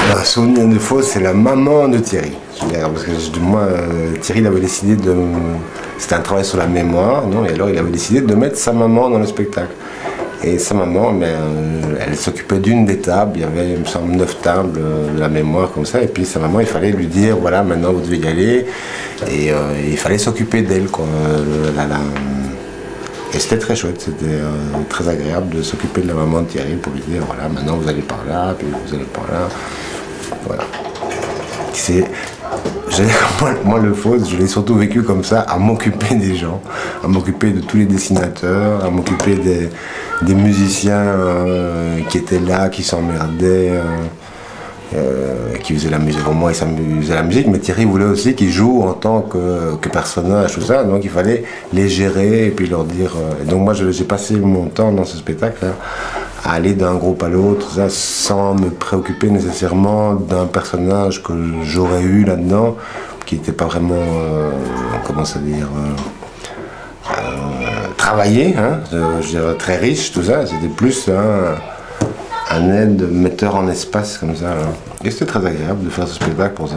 Alors, souvenir de faux, c'est la maman de Thierry. Parce que moi, Thierry il avait décidé de... C'était un travail sur la mémoire, non? Et alors il avait décidé de mettre sa maman dans le spectacle. Et sa maman, elle s'occupait d'une des tables, il y avait, il me semble, 9 tables de la mémoire comme ça, et puis sa maman, il fallait lui dire, voilà, maintenant vous devez y aller, et il fallait s'occuper d'elle, quoi. Et c'était très chouette, c'était très agréable de s'occuper de la maman de Thierry pour lui dire, voilà, maintenant vous allez par là, puis vous allez par là, voilà. Moi, le faux, je l'ai surtout vécu comme ça, à m'occuper des gens, à m'occuper de tous les dessinateurs, à m'occuper des musiciens qui étaient là, qui s'emmerdaient, qui faisaient la musique. Bon, moi, ils s'amusaient à la musique, mais Thierry voulait aussi qu'ils jouent en tant que personnage, tout ça, donc il fallait les gérer et puis leur dire... donc moi, j'ai passé mon temps dans ce spectacle, à aller d'un groupe à l'autre, sans me préoccuper nécessairement d'un personnage que j'aurais eu là-dedans, qui n'était pas vraiment, comment ça dire, travaillé, hein, je dirais très riche, tout ça. C'était plus un aide metteur en espace comme ça. Hein. Et c'était très agréable de faire ce spectacle pour ça.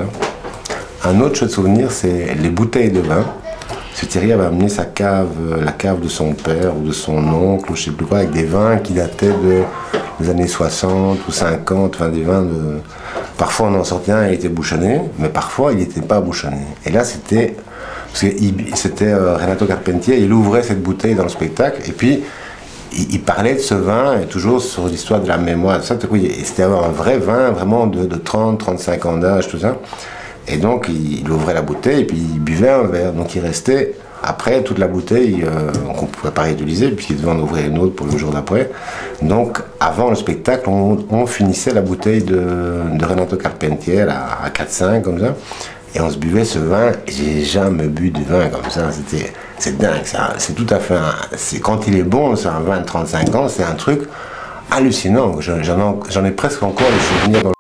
Un autre chouette souvenir, c'est les bouteilles de vin. Thierry avait amené sa cave, la cave de son père ou de son oncle, ou je sais plus quoi, avec des vins qui dataient des années 60 ou 50, enfin des vins de... Parfois on en sortait un, il était bouchonné, mais parfois il n'était pas bouchonné. Et là c'était... C'était Renato Carpentier, il ouvrait cette bouteille dans le spectacle, et puis il parlait de ce vin, et toujours sur l'histoire de la mémoire, ça, c'était un vrai vin, vraiment de 30, 35 ans d'âge, tout ça. Et donc il ouvrait la bouteille et puis il buvait un verre. Donc il restait, après toute la bouteille, qu'on ne pouvait pas réutiliser puisqu'il devait en ouvrir une autre pour le jour d'après. Donc avant le spectacle, on finissait la bouteille de Renato Carpentier à 4-5 comme ça. Et on se buvait ce vin. J'ai jamais bu de vin comme ça. C'est dingue ça. C'est tout à fait... quand il est bon, c'est un vin de 35 ans, c'est un truc hallucinant. J'en ai presque encore les souvenirs dans